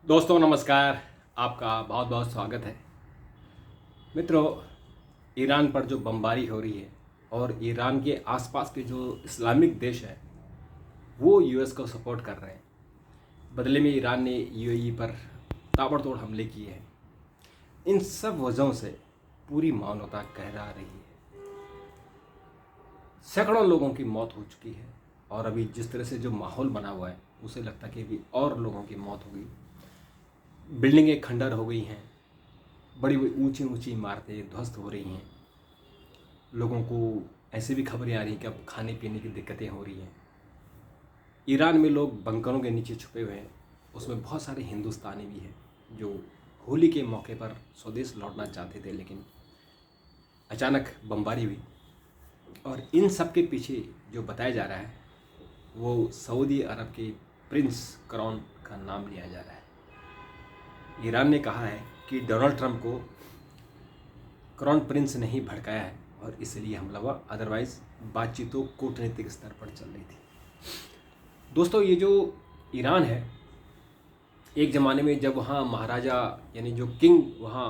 दोस्तों नमस्कार। आपका बहुत बहुत स्वागत है। मित्रों, ईरान पर जो बमबारी हो रही है और ईरान के आसपास के जो इस्लामिक देश है वो यूएस को सपोर्ट कर रहे हैं। बदले में ईरान ने यूएई पर ताबड़तोड़ हमले किए हैं। इन सब वजहों से पूरी मानवता कहरा रही है। सैकड़ों लोगों की मौत हो चुकी है और अभी जिस तरह से जो माहौल बना हुआ है उसे लगता है कि अभी और लोगों की मौत होगी। बिल्डिंगें खंडर हो गई हैं, बड़ी बड़ी ऊंची ऊंची इमारतें ध्वस्त हो रही हैं। लोगों को ऐसे भी खबरें आ रही हैं कि अब खाने पीने की दिक्कतें हो रही हैं। ईरान में लोग बंकरों के नीचे छुपे हुए हैं। उसमें बहुत सारे हिंदुस्तानी भी हैं जो होली के मौके पर स्वदेश लौटना चाहते थे, लेकिन अचानक बमबारी हुई। और इन सब के पीछे जो बताया जा रहा है वो सऊदी अरब के प्रिंस क्राउन का नाम लिया जा रहा है। ईरान ने कहा है कि डोनाल्ड ट्रंप को क्राउन प्रिंस ने ही भड़काया है और इसलिए हमला हुआ, अदरवाइज बातचीत तो कूटनीतिक स्तर पर चल रही थी। दोस्तों, ये जो ईरान है, एक ज़माने में जब वहाँ महाराजा यानी जो किंग वहाँ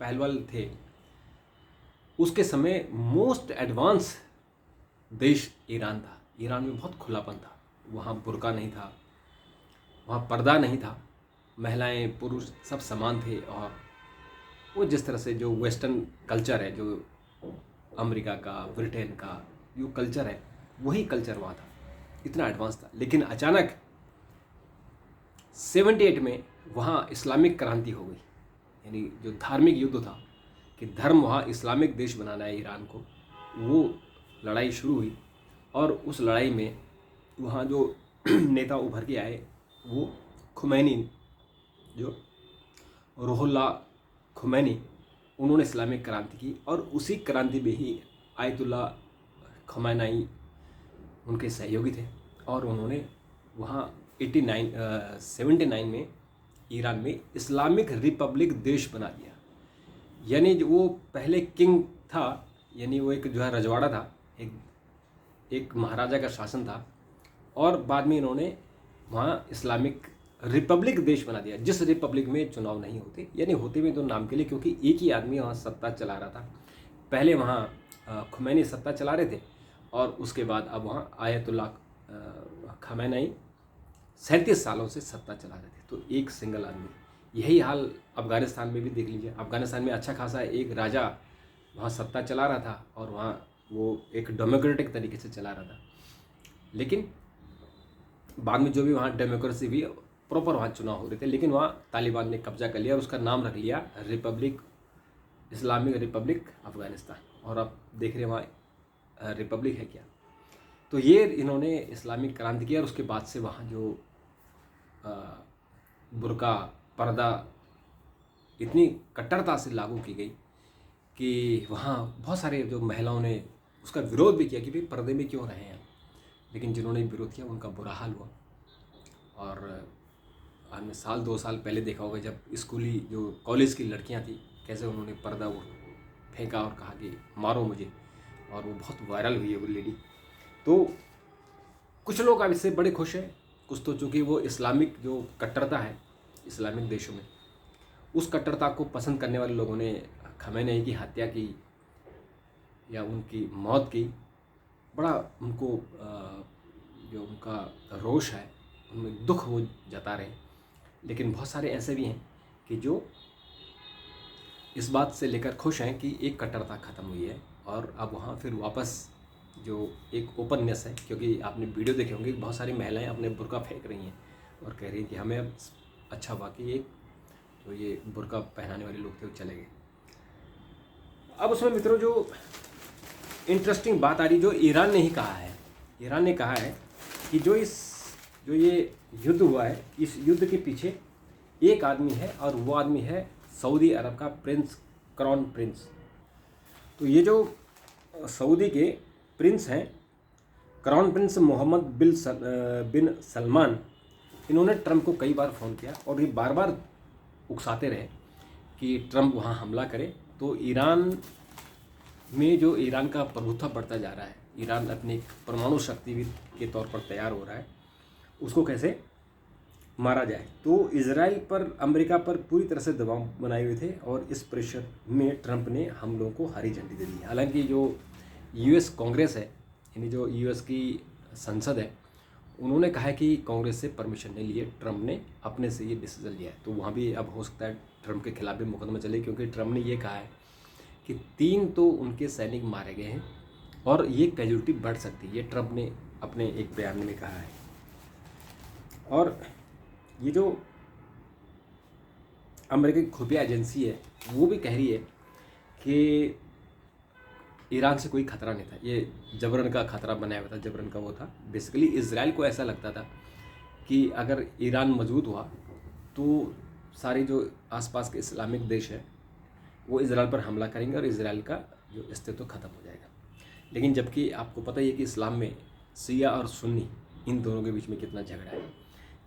पहलवान थे, उसके समय मोस्ट एडवांस देश ईरान था। ईरान में बहुत खुलापन था। वहाँ बुर्का नहीं था, वहाँ पर्दा नहीं था, महिलाएं पुरुष सब समान थे। और वो जिस तरह से जो वेस्टर्न कल्चर है, जो अमेरिका का, ब्रिटेन का जो कल्चर है, वही कल्चर वहाँ था, इतना एडवांस था। लेकिन अचानक 78 में वहाँ इस्लामिक क्रांति हो गई। यानी जो धार्मिक युद्ध था कि धर्म वहाँ इस्लामिक देश बनाना है ईरान को, वो लड़ाई शुरू हुई। और उस लड़ाई में वहाँ जो नेता उभर के आए वो खुमैनी, जो रूहुल्लाह खुमैनी, उन्होंने इस्लामिक क्रांति की। और उसी क्रांति में ही आयतुल्लाह खमैनी उनके सहयोगी थे और उन्होंने वहाँ 79 में ईरान में इस्लामिक रिपब्लिक देश बना दिया। यानी जो वो पहले किंग था, यानी वो एक जो है रजवाड़ा था, एक महाराजा का शासन था, और बाद में इन्होंने वहाँ इस्लामिक रिपब्लिक देश बना दिया, जिस रिपब्लिक में चुनाव नहीं होते, यानी होते भी तो नाम के लिए, क्योंकि एक ही आदमी वहाँ सत्ता चला रहा था। पहले वहाँ खुमैनी सत्ता चला रहे थे और उसके बाद अब वहाँ आयतुल्लाह खमैनी 37 सालों से सत्ता चला रहे थे। तो एक सिंगल आदमी। यही हाल अफ़गानिस्तान में भी देख लीजिए। अफ़गानिस्तान में अच्छा खासा एक राजा वहाँ सत्ता चला रहा था और वहाँ वो एक डेमोक्रेटिक तरीके से चला रहा था। लेकिन बाद में जो भी वहाँ डेमोक्रेसी हुई, प्रॉपर वहाँ चुनाव हो रहे थे, लेकिन वहाँ तालिबान ने कब्जा कर लिया और उसका नाम रख लिया रिपब्लिक, इस्लामिक रिपब्लिक अफ़गानिस्तान। और अब देख रहे वहाँ रिपब्लिक है क्या। तो ये इन्होंने इस्लामिक क्रांति किया और उसके बाद से वहाँ जो बुर्का, पर्दा इतनी कट्टरता से लागू की गई कि वहाँ बहुत सारे जो महिलाओं ने उसका विरोध भी किया कि भाई पर्दे में क्यों रहे हैं। लेकिन जिन्होंने विरोध किया उनका बुरा हाल हुआ। और हमने साल 2 साल पहले देखा होगा जब स्कूली जो कॉलेज की लड़कियां थी, कैसे उन्होंने पर्दा वो फेंका और कहा कि मारो मुझे, और वो बहुत वायरल हुई है वो लेडी। तो कुछ लोग अब इससे बड़े खुश हैं, कुछ तो चूँकि वो इस्लामिक जो कट्टरता है इस्लामिक देशों में, उस कट्टरता को पसंद करने वाले लोगों ने खमैनी की हत्या की या उनकी मौत की, बड़ा उनको जो उनका रोष है उनमें दुख वो जता रहे हैं। लेकिन बहुत सारे ऐसे भी हैं कि जो इस बात से लेकर खुश हैं कि एक कट्टरता ख़त्म हुई है और अब वहाँ फिर वापस जो एक ओपननेस है। क्योंकि आपने वीडियो देखे होंगे, बहुत सारी महिलाएं अपने बुर्का फेंक रही हैं और कह रही हैं कि हमें अब अच्छा वाकई एक तो ये बुर्का पहनाने वाले लोग थे वो चले गए। अब उसमें मित्रों जो इंटरेस्टिंग बात आ रही, जो ईरान ने ही कहा है, ईरान ने कहा है कि जो ये युद्ध हुआ है, इस युद्ध के पीछे एक आदमी है और वो आदमी है सऊदी अरब का प्रिंस, क्राउन प्रिंस। तो ये जो सऊदी के प्रिंस हैं, क्राउन प्रिंस मोहम्मद बिन सलमान, इन्होंने ट्रंप को कई बार फ़ोन किया और ये बार बार उकसाते रहे कि ट्रंप वहाँ हमला करे। तो ईरान में जो ईरान का प्रभुत्व बढ़ता जा रहा है, ईरान अपनी परमाणु शक्ति के तौर पर तैयार हो रहा है, उसको कैसे मारा जाए। तो इजराइल पर, अमेरिका पर पूरी तरह से दबाव बनाए हुए थे और इस प्रेशर में ट्रंप ने हम लोगों को हरी झंडी दे दी। हालांकि जो यूएस कांग्रेस है, यानी जो यूएस की संसद है, उन्होंने कहा है कि कांग्रेस से परमिशन नहीं लिए, ट्रंप ने अपने से ये डिसीजन लिया है। तो वहाँ भी अब हो सकता है ट्रंप के खिलाफ भी मुकदमा चले, क्योंकि ट्रंप ने ये कहा है कि 3 तो उनके सैनिक मारे गए हैं और ये कैजुअलिटी बढ़ सकती है। ये ट्रंप ने अपने एक बयान में कहा है। और ये जो अमेरिकी खुफिया एजेंसी है वो भी कह रही है कि ईरान से कोई खतरा नहीं था, ये जबरन का खतरा बनाया हुआ था, जबरन का वो था। बेसिकली इजराइल को ऐसा लगता था कि अगर ईरान मजबूत हुआ तो सारे जो आसपास के इस्लामिक देश हैं वो इजराइल पर हमला करेंगे और इजराइल का जो अस्तित्व खत्म हो जाएगा। लेकिन जबकि आपको पता ही है कि इस्लाम में शिया और सुन्नी, इन दोनों के बीच में कितना झगड़ा है।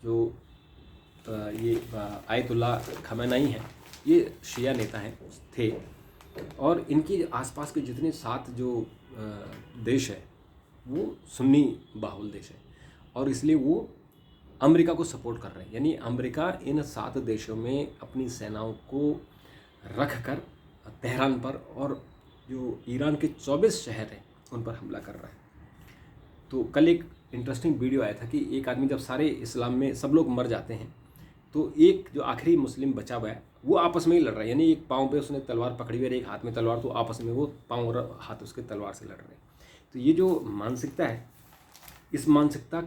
जो ये आयतुल्ला खमेनी है, ये शिया नेता हैं थे, और इनके आसपास के जितने 7 जो देश है वो सुन्नी बाहुल देश है, और इसलिए वो अमेरिका को सपोर्ट कर रहे हैं। यानी अमेरिका इन 7 देशों में अपनी सेनाओं को रख कर तेहरान पर और जो ईरान के 24 शहर हैं उन पर हमला कर रहा है। तो कल एक इंटरेस्टिंग वीडियो आया था कि एक आदमी, जब सारे इस्लाम में सब लोग मर जाते हैं तो एक जो आखिरी मुस्लिम बचा हुआ है वो आपस में ही लड़ रहा है। यानी एक पाँव पे उसने तलवार पकड़ी हुई है, एक हाथ में तलवार, तो आपस में वो पाँव और हाथ उसके तलवार से लड़ रहे हैं। तो ये जो मानसिकता है, इस मानसिकता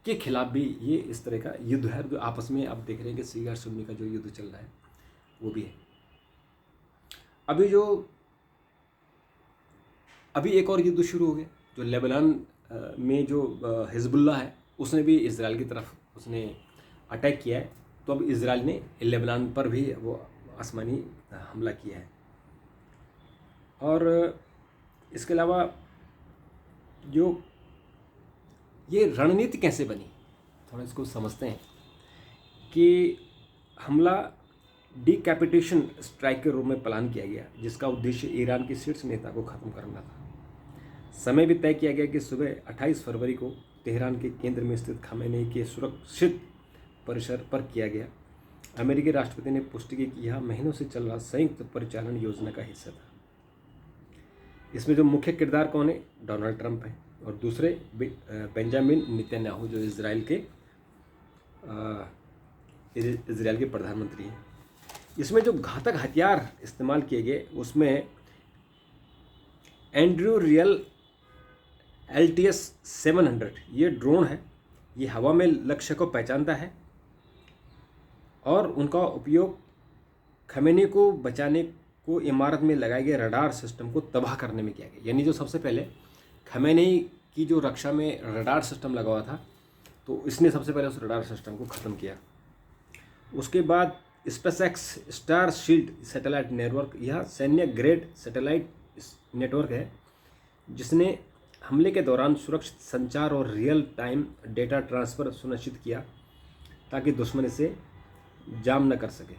के खिलाफ भी ये इस तरह का युद्ध है, जो आपस में आप देख रहे हैं कि शिया और सुन्नी का जो युद्ध चल रहा है वो भी है। अभी एक और युद्ध शुरू हो गया, जो लेबनान में जो हिजबुल्लाह है उसने भी इजराइल की तरफ उसने अटैक किया है। तो अब इजराइल ने लेबनान पर भी वो आसमानी हमला किया है। और इसके अलावा जो ये रणनीति कैसे बनी, थोड़ा इसको समझते हैं कि हमला डिकैपिटेशन स्ट्राइक के रूप में प्लान किया गया, जिसका उद्देश्य ईरान के शीर्ष नेता को ख़त्म करना था। समय भी तय किया गया कि सुबह 28 फरवरी को तेहरान के केंद्र में स्थित खमेनी के सुरक्षित परिसर पर किया गया। अमेरिकी राष्ट्रपति ने पुष्टि की कि यह महीनों से चल रहा संयुक्त परिचालन योजना का हिस्सा था। इसमें जो मुख्य किरदार कौन है, डोनाल्ड ट्रंप है, और दूसरे बेंजामिन नेतन्याहू जो इजराइल के प्रधानमंत्री हैं। इसमें जो घातक हथियार इस्तेमाल किए गए उसमें एंड्रयू रियल LTS 700 ये ड्रोन है। ये हवा में लक्ष्य को पहचानता है और उनका उपयोग खमेनी को बचाने को इमारत में लगाए गए रडार सिस्टम को तबाह करने में किया गया। यानी जो सबसे पहले खमेनी की जो रक्षा में रडार सिस्टम लगा हुआ था, तो इसने सबसे पहले उस रडार सिस्टम को ख़त्म किया। उसके बाद SpaceX star shield satellite network, यह सैन्य ग्रेड सैटेलाइट नेटवर्क है जिसने हमले के दौरान सुरक्षित संचार और रियल टाइम डेटा ट्रांसफ़र सुनिश्चित किया ताकि दुश्मन इसे जाम न कर सके।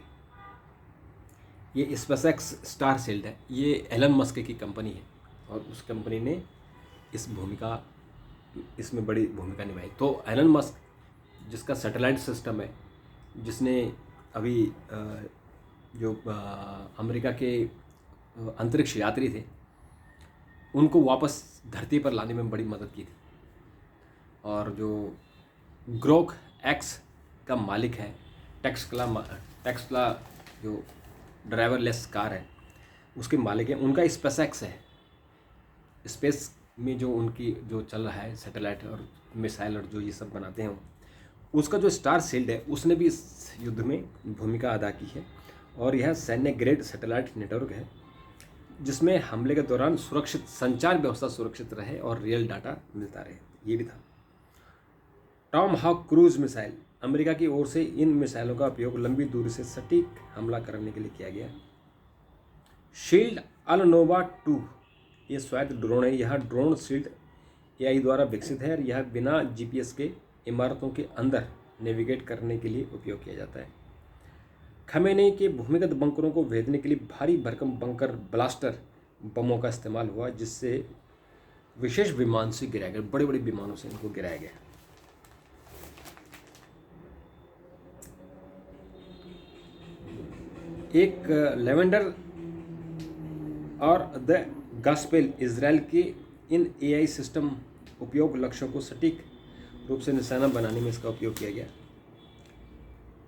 ये स्पेसएक्स स्टार शील्ड है, ये एलन मस्क की कंपनी है और उस कंपनी ने इसमें बड़ी भूमिका निभाई। तो एलन मस्क जिसका सैटेलाइट सिस्टम है, जिसने अभी जो अमेरिका के अंतरिक्ष यात्री थे उनको वापस धरती पर लाने में बड़ी मदद की थी, और जो ग्रोक एक्स का मालिक है, टेस्ला जो ड्राइवरलेस कार है उसके मालिक हैं, उनका स्पेसएक्स है। स्पेस में जो उनकी जो चल रहा है सैटेलाइट और मिसाइल और जो ये सब बनाते हैं, उसका जो स्टार शील्ड है उसने भी इस युद्ध में भूमिका अदा की है। और यह सैन्य ग्रेड सैटेलाइट नेटवर्क है जिसमें हमले के दौरान सुरक्षित संचार व्यवस्था सुरक्षित रहे और रियल डाटा मिलता रहे। ये भी था। Tomahawk cruise missile, America की ओर से इन मिसाइलों का उपयोग लंबी दूरी से सटीक हमला करने के लिए किया गया। शील्ड अलनोवा 2 ये स्वायत्त ड्रोन है। यह ड्रोन शील्ड AI द्वारा विकसित है और यह बिना GPS के इमारतों के अंदर नेविगेट करने के लिए उपयोग किया जाता है। खमेनी के भूमिगत बंकरों को भेदने के लिए भारी भरकम बंकर ब्लास्टर बमों का इस्तेमाल हुआ, जिससे विशेष विमान से गिराया गया, बड़े बड़े विमानों से इनको गिराया गया। एक लेवेंडर और द गॉस्पेल इजराइल के इन एआई सिस्टम उपयोग लक्ष्यों को सटीक रूप से निशाना बनाने में इसका उपयोग किया गया।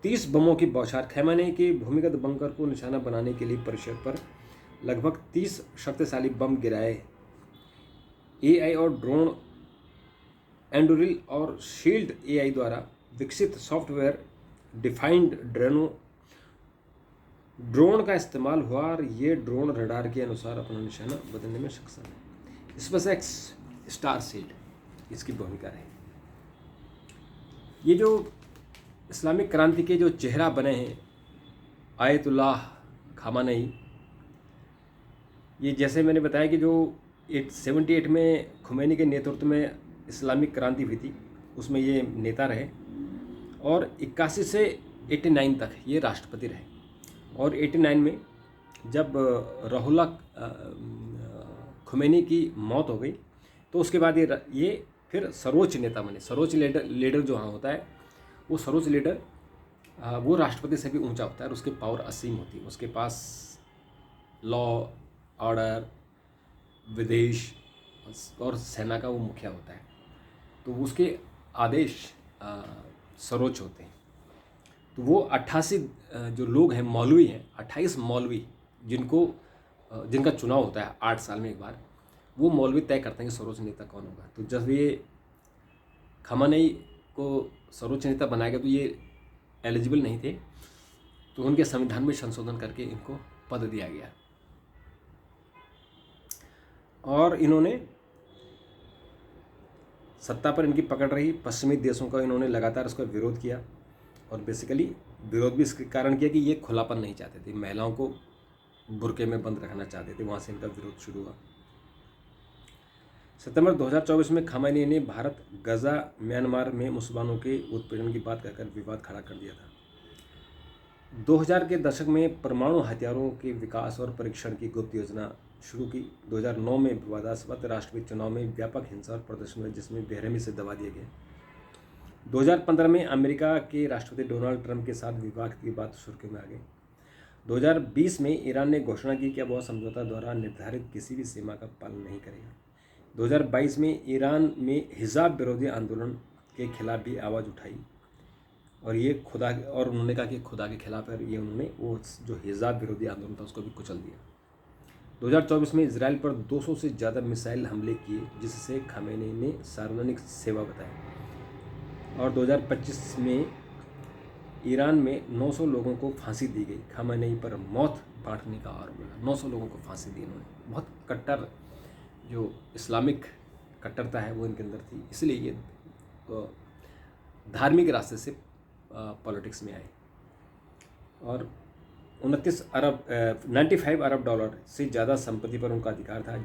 30 बमों की बौछार। खैमानी के भूमिगत बंकर को निशाना बनाने के लिए परिसर पर लगभग 30 शक्तिशाली बम गिराए। एआई और ड्रोन एंडुरिल और शील्ड एआई द्वारा विकसित सॉफ्टवेयर डिफाइंड ड्रोन का इस्तेमाल हुआ और ये ड्रोन रडार के अनुसार अपना निशाना बदलने में सक्षम है। स्पेसएक्स स्टारसीड इसकी भूमिका रही। ये जो इस्लामिक क्रांति के जो चेहरा बने हैं आयतुल्लाह खामेनी, ये जैसे मैंने बताया कि जो 78 में खुमैनी के नेतृत्व में इस्लामिक क्रांति हुई थी, उसमें ये नेता रहे और 81 से 89 तक ये राष्ट्रपति रहे। और 89 में जब रुहुल्लाह खुमैनी की मौत हो गई तो उसके बाद ये फिर सर्वोच्च नेता बने। सर्वोच्च लीडर जो हाँ होता है वो सर्वोच्च लीडर वो राष्ट्रपति से भी ऊंचा होता है और उसकी पावर असीम होती है। उसके पास लॉ ऑर्डर विदेश और सेना का वो मुखिया होता है, तो उसके आदेश सर्वोच्च होते हैं। तो वो 88 जो लोग हैं मौलवी हैं, 28 मौलवी जिनका चुनाव होता है 8 साल में एक बार, वो मौलवी तय करते हैं कि सर्वोच्च नेता कौन होगा। तो जब ये खामेनी को सर्वोच्च नेता बनाया गया तो ये एलिजिबल नहीं थे, तो उनके संविधान में संशोधन करके इनको पद दिया गया और इन्होंने सत्ता पर इनकी पकड़ रही। पश्चिमी देशों का इन्होंने लगातार उसका विरोध किया और बेसिकली विरोध भी इसके कारण किया कि ये खुलापन नहीं चाहते थे, महिलाओं को बुर्के में बंद रखना चाहते थे, वहाँ से इनका विरोध शुरू हुआ। सितंबर 2024 में खामेनी ने भारत गजा म्यांमार में मुसलमानों के उत्पीड़न की बात कहकर विवाद खड़ा कर दिया था। 2000 के दशक में परमाणु हथियारों के विकास और परीक्षण की गुप्त योजना शुरू की। 2009 में विवादास्पद राष्ट्रपति चुनाव में व्यापक हिंसा और प्रदर्शन हुए जिसमें बेरहमी से दबा दिए गए। 2015 में अमेरिका के राष्ट्रपति डोनाल्ड ट्रंप के साथ विवाद की बात सुर्खियों में आ गई। 2020 में ईरान ने घोषणा की कि वह समझौता द्वारा निर्धारित किसी भी सीमा का पालन नहीं करेगा। 2022 में ईरान में हिजाब विरोधी आंदोलन के खिलाफ भी आवाज़ उठाई और उन्होंने कहा कि खुदा के खिलाफ है। ये उन्होंने वो जो हिजाब विरोधी आंदोलन था उसको भी कुचल दिया। 2024 में इजराइल पर 200 से ज़्यादा मिसाइल हमले किए जिससे खामेनी ने सार्वजनिक सेवा बताया। और 2025 में ईरान में 900 लोगों को फांसी दी गई। खामेनी पर मौत बांटने का आरोप लगा। 900 लोगों को फांसी दी इन्होंने। बहुत कट्टर जो इस्लामिक कट्टरता है वो इनके अंदर थी, इसलिए ये धार्मिक रास्ते से पॉलिटिक्स में आए। और 95 अरब डॉलर से ज़्यादा संपत्ति पर उनका अधिकार था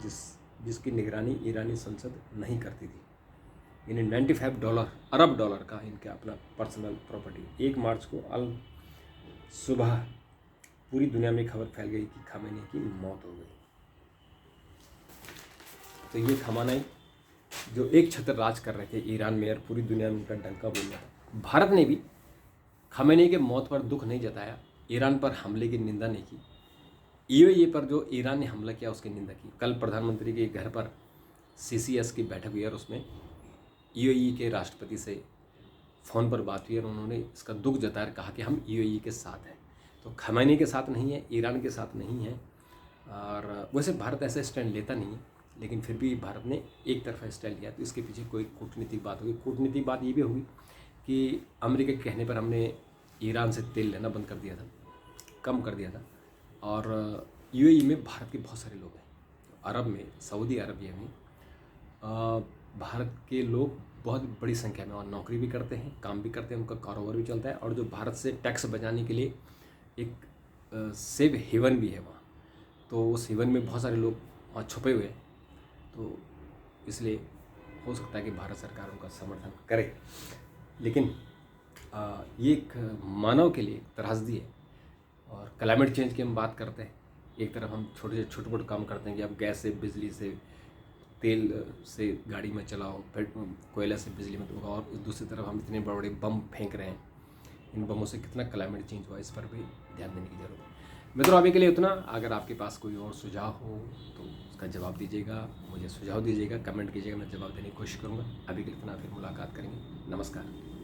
जिसकी निगरानी ईरानी संसद नहीं करती थी। इन्हें 95 अरब डॉलर का इनका अपना पर्सनल प्रॉपर्टी। 1 मार्च को सुबह पूरी दुनिया में खबर फैल गई कि खामेनी की मौत हो गई। तो ये खामेनी जो एक छत्र राज कर रहे थे ईरान में और पूरी दुनिया में उनका डंका बोल रहा था। भारत ने भी खामेनी के मौत पर दुख नहीं जताया, ईरान पर हमले की निंदा नहीं की। यूएई पर जो ईरान ने हमला किया उसकी निंदा की। कल प्रधानमंत्री के घर पर CCS की बैठक हुई और उसमें यूएई के राष्ट्रपति से फ़ोन पर बात हुई और उन्होंने इसका दुख जताया, कहा कि हम यूएई के साथ हैं। तो खामेनी के साथ नहीं है, ईरान के साथ नहीं है। और वैसे भारत ऐसा स्टैंड लेता नहीं है, लेकिन फिर भी भारत ने एक तरफा स्टैंड लिया। तो इसके पीछे कोई कूटनीतिक बात होगी। कूटनीतिक बात ये भी होगी कि अमेरिका के कहने पर हमने ईरान से तेल लेना बंद कर दिया था, कम कर दिया था। और यूएई में भारत के बहुत सारे लोग हैं, अरब में, सऊदी अरबिया में भारत के लोग बहुत बड़ी संख्या में और नौकरी भी करते हैं, काम भी करते हैं, उनका कारोबार भी चलता है। और जो भारत से टैक्स बचाने के लिए एक सेव हेवन भी है वहाँ, तो उस हेवन में बहुत सारे लोग वहाँ छुपे हुए हैं। तो इसलिए हो सकता है कि भारत सरकार उनका समर्थन करे। लेकिन ये एक मानव के लिए त्रासदी है। और क्लाइमेट चेंज की हम बात करते हैं, एक तरफ हम छोटे छोटे काम करते हैं कि अब गैस से, बिजली से, तेल से गाड़ी में चलाओ, फिर कोयला से बिजली में, तो और दूसरी तरफ हम इतने बड़े बड़े बम फेंक रहे हैं। इन बमों से कितना क्लाइमेट चेंज हुआ, इस पर भी ध्यान देने की ज़रूरत है। मित्रों अभी के लिए उतना। अगर आपके पास कोई और सुझाव हो तो उसका जवाब दीजिएगा, मुझे सुझाव दीजिएगा, कमेंट कीजिएगा, मैं जवाब देने की कोशिश करूँगा। अभी के लिए इतना, फिर मुलाकात करेंगे। नमस्कार।